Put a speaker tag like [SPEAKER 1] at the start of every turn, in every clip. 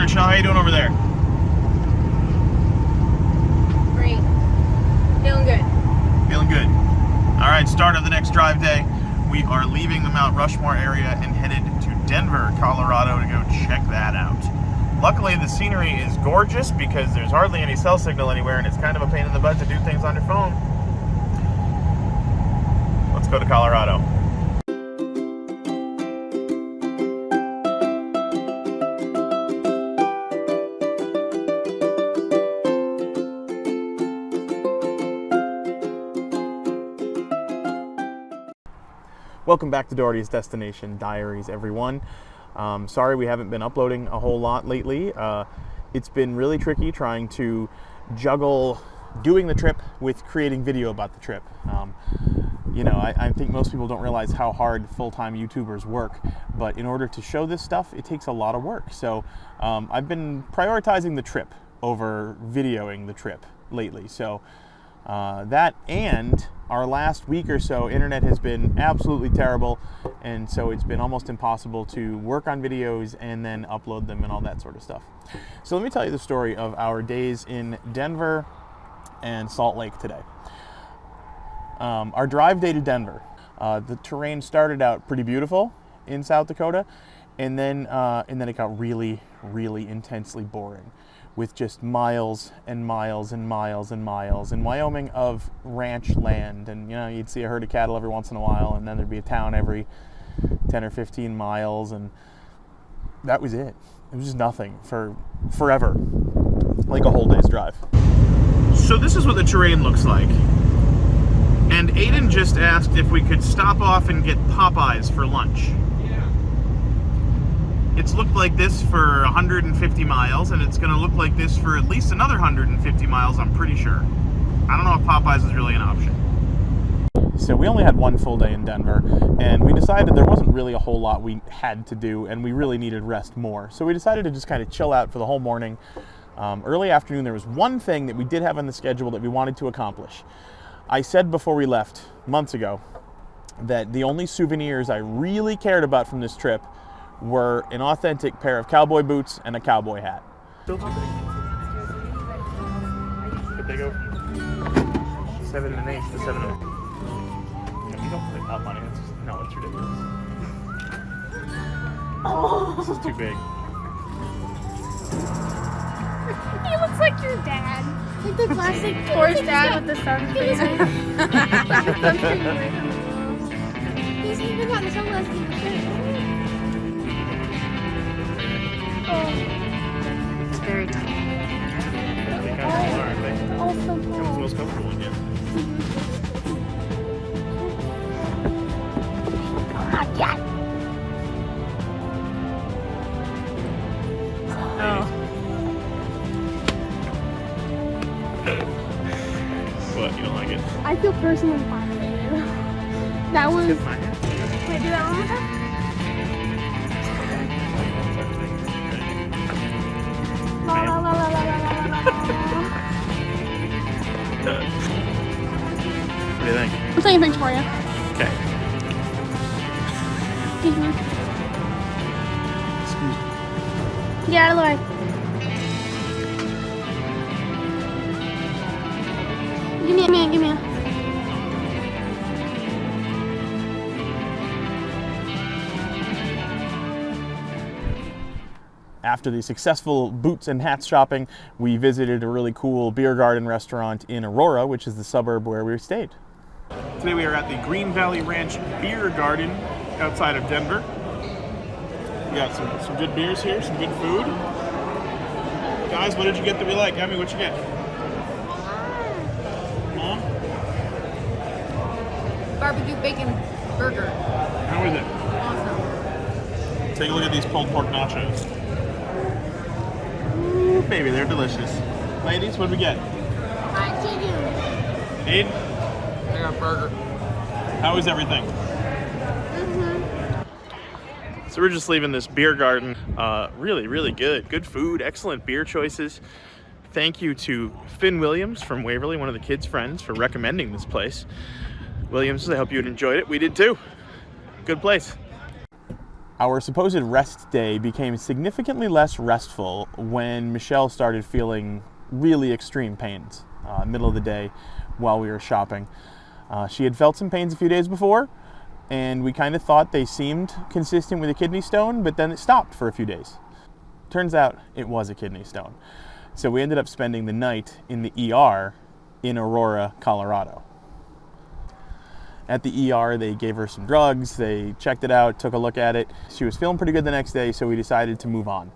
[SPEAKER 1] morning, Shaw. How you doing over there?
[SPEAKER 2] Great. Feeling good.
[SPEAKER 1] Feeling good. All right, start of the next drive day. We are leaving the Mount Rushmore area and headed to Denver, Colorado to go check that out. Luckily, the scenery is gorgeous because there's hardly any cell signal anywhere, and it's kind of a pain in the butt to do things on your phone. Let's go to Colorado. Welcome back to Doherty's Destination Diaries, everyone. Sorry we haven't been uploading a whole lot lately. It's been really tricky trying to juggle doing the trip with creating video about the trip. You know, I think most people don't realize how hard full-time YouTubers work, but in order to show this stuff, it takes a lot of work. So I've been prioritizing the trip over videoing the trip lately. So that and our last week or so, internet has been absolutely terrible, and so it's been almost impossible to work on videos and then upload them and all that sort of stuff. So let me tell you the story of our days in Denver and Salt Lake today. Our drive day to Denver, the terrain started out pretty beautiful in South Dakota, and then it got really, really intensely boring, with just miles and miles and miles and miles in Wyoming of ranch land. And you know, you'd see a herd of cattle every once in a while, and then there'd be a town every 10 or 15 miles, and that was it. It was just nothing for forever, like a whole day's drive. So this is what the terrain looks like. And Aiden just asked if we could stop off and get Popeyes for lunch. It's looked like this for 150 miles, and it's going to look like this for at least another 150 miles, I'm pretty sure. I don't know if Popeyes is really an option. So we only had one full day in Denver, and we decided there wasn't really a whole lot we had to do, and we really needed rest more. So we decided to just kind of chill out for the whole morning. Early afternoon, there was one thing that we did have on the schedule that we wanted to accomplish. I said before we left, months ago, that the only souvenirs I really cared about from this trip were an authentic pair of cowboy boots and a cowboy hat. Still too big. But they go from 7 1/8 to 7 1/8. You don't put up money. No, it's ridiculous. Oh. This is too big.
[SPEAKER 2] He looks like your dad. Like the classic Forrest dad with the sunscreen. He's even got the sunglasses. It's very tall.
[SPEAKER 1] They kind of are, aren't they?
[SPEAKER 2] Oh, so
[SPEAKER 1] That was the
[SPEAKER 2] tall.
[SPEAKER 1] most comfortable one yet.
[SPEAKER 2] Not yet. Oh.
[SPEAKER 1] What, you don't like it?
[SPEAKER 2] I feel personally violated. That was.
[SPEAKER 1] Skip my hand.
[SPEAKER 2] Can I do that one more time? La la la la la la la la.
[SPEAKER 1] What do you think?
[SPEAKER 2] I'm taking things for you.
[SPEAKER 1] Okay.
[SPEAKER 2] Get out of the way. Give me a man, give me a.
[SPEAKER 1] After the successful boots and hats shopping, we visited a really cool beer garden restaurant in Aurora, which is the suburb where we stayed. Today we are at the Green Valley Ranch Beer Garden outside of Denver. We got some good beers here, some good food. Guys, what did you get that we like? Emmy, what'd you get? Mom?
[SPEAKER 2] Barbecue bacon burger.
[SPEAKER 1] How is it?
[SPEAKER 2] Awesome.
[SPEAKER 1] Take a look at these pulled pork nachos. Ooh, baby, they're delicious. Ladies, what did we get?
[SPEAKER 2] Hot chicken.
[SPEAKER 1] Aiden?
[SPEAKER 3] I got a burger.
[SPEAKER 1] How is everything? So we're just leaving this beer garden. Really, really good. Good food, excellent beer choices. Thank you to Finn Williams from Waverly, one of the kids' friends, for recommending this place. Williams, I hope you enjoyed it. We did too. Good place. Our supposed rest day became significantly less restful when Michelle started feeling really extreme pains middle of the day while we were shopping. She had felt some pains a few days before, and we kind of thought they seemed consistent with a kidney stone, but then it stopped for a few days. Turns out it was a kidney stone. So we ended up spending the night in the ER in Aurora, Colorado. At the ER, they gave her some drugs, they checked it out, took a look at it. She was feeling pretty good the next day, so we decided to move on.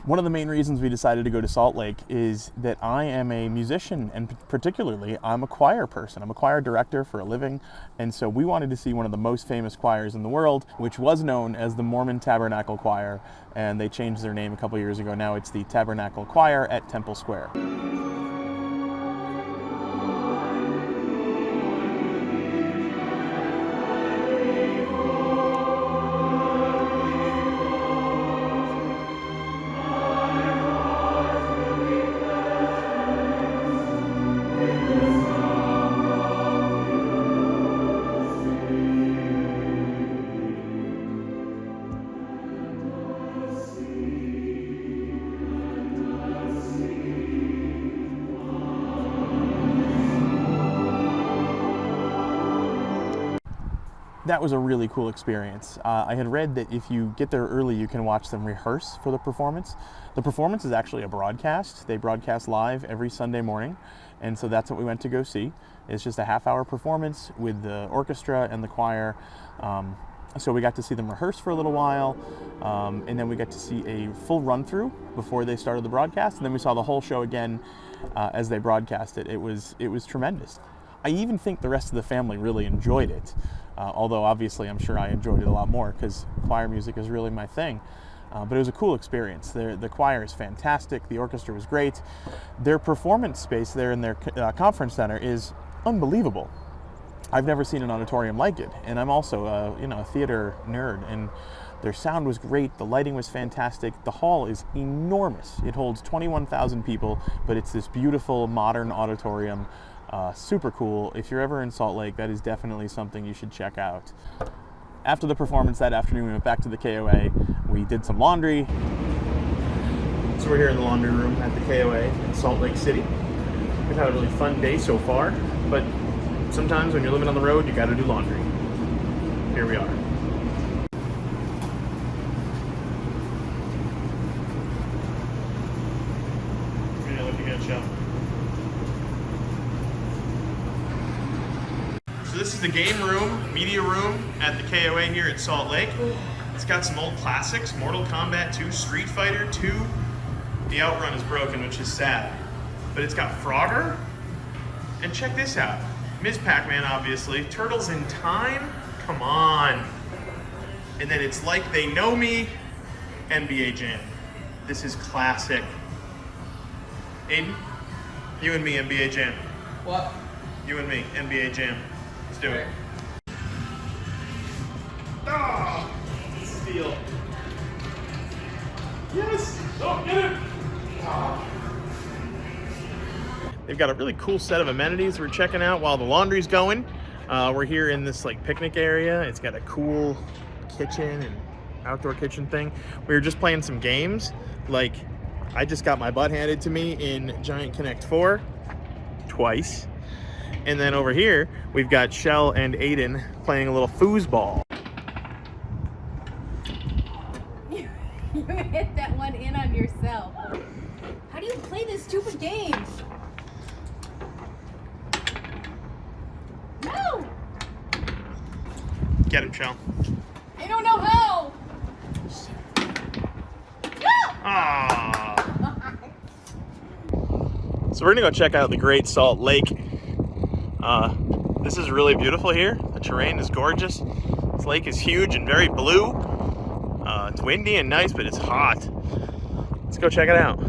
[SPEAKER 1] One of the main reasons we decided to go to Salt Lake is that I am a musician, and particularly I'm a choir person. I'm a choir director for a living, and so we wanted to see one of the most famous choirs in the world, which was known as the Mormon Tabernacle Choir, and they changed their name a couple years ago. Now it's the Tabernacle Choir at Temple Square. That was a really cool experience. I had read that if you get there early, you can watch them rehearse for the performance. The performance is actually a broadcast. They broadcast live every Sunday morning, and so that's what we went to go see. It's just a half-hour performance with the orchestra and the choir. So we got to see them rehearse for a little while, and then we got to see a full run-through before they started the broadcast, and then we saw the whole show again as they broadcast it. It was tremendous. I even think the rest of the family really enjoyed it. Although obviously I'm sure I enjoyed it a lot more because choir music is really my thing. But it was a cool experience. The choir is fantastic. The orchestra was great. Their performance space there in their conference center is unbelievable. I've never seen an auditorium like it, and I'm also a theater nerd, and their sound was great. The lighting was fantastic. The hall is enormous. It holds 21,000 people, but it's this beautiful modern auditorium. Super cool. If you're ever in Salt Lake, that is definitely something you should check out. After the performance that afternoon, we went back to the KOA. We did some laundry. So we're here in the laundry room at the KOA in Salt Lake City. We've had a really fun day so far, but sometimes when you're living on the road, you gotta do laundry. Here we are. Yeah, looking at Shell. So this is the game room, media room at the KOA here at Salt Lake. It's got some old classics, Mortal Kombat 2, Street Fighter 2. The Outrun is broken, which is sad. But it's got Frogger. And check this out. Ms. Pac-Man, obviously. Turtles in Time. Come on. And then It's Like They Know Me. NBA Jam. This is classic. Aiden, you and me, NBA Jam.
[SPEAKER 3] What?
[SPEAKER 1] You and me, NBA Jam. Let's do it. Ah! Steal. Yes! Oh, get it! Ah. They've got a really cool set of amenities we're checking out while the laundry's going. We're here in this picnic area. It's got a cool kitchen and outdoor kitchen thing. We were just playing some games. I just got my butt handed to me in Giant Connect 4 twice. And then over here, we've got Shell and Aiden playing a little foosball.
[SPEAKER 2] You hit that one in on yourself. How do you play this stupid game? No!
[SPEAKER 1] Get him, Shell.
[SPEAKER 2] I don't know how!
[SPEAKER 1] Ah! So we're gonna go check out the Great Salt Lake. This is really beautiful here. The terrain is gorgeous. This lake is huge and very blue. It's windy and nice, but it's hot. Let's go check it out.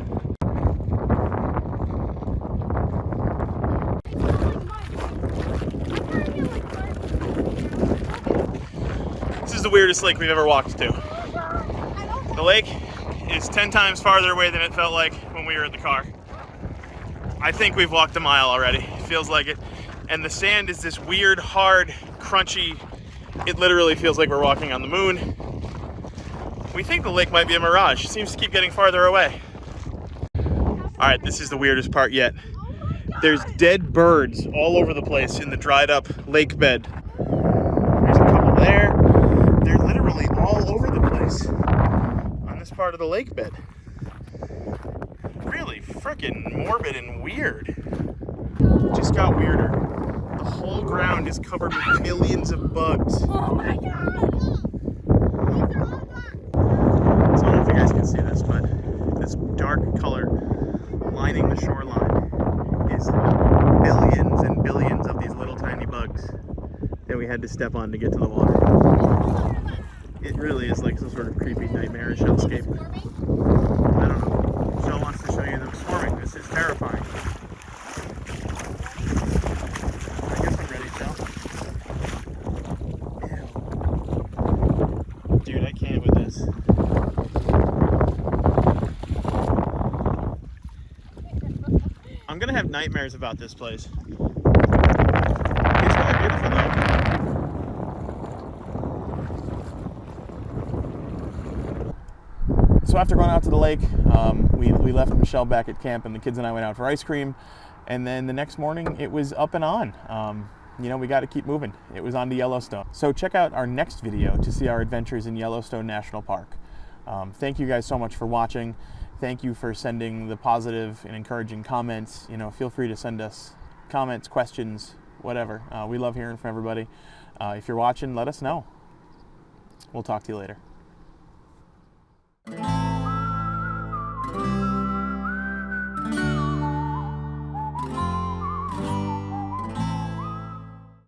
[SPEAKER 1] This is the weirdest lake we've ever walked to. The lake is 10 times farther away than it felt like when we were in the car. I think we've walked a mile already. It feels like it. And the sand is this weird, hard, crunchy. It literally feels like we're walking on the moon. We think the lake might be a mirage. It seems to keep getting farther away. All right, this is the weirdest part yet. There's dead birds all over the place in the dried up lake bed. There's a couple there. They're literally all over the place on this part of the lake bed. Really freaking morbid and weird. It just got weirder. The whole ground is covered with millions of bugs.
[SPEAKER 2] Oh my god!
[SPEAKER 1] So I don't know if you guys can see this, but this dark color lining the shoreline is billions and billions of these little tiny bugs that we had to step on to get to the water. It really is like some sort of creepy nightmarish hellscape. I don't know. Michelle wants to show you them swarming. This is terrifying. I guess I'm ready, Michelle. Ew. Dude, I can't with this. I'm gonna have nightmares about this place. It's really beautiful though. So after going out to the lake, we left Michelle back at camp, and the kids and I went out for ice cream. And then the next morning, it was up and on. You know, we got to keep moving. It was on to Yellowstone. So check out our next video to see our adventures in Yellowstone National Park. Thank you guys so much for watching. Thank you for sending the positive and encouraging comments. You know, feel free to send us comments, questions, whatever. We love hearing from everybody. If you're watching, let us know. We'll talk to you later.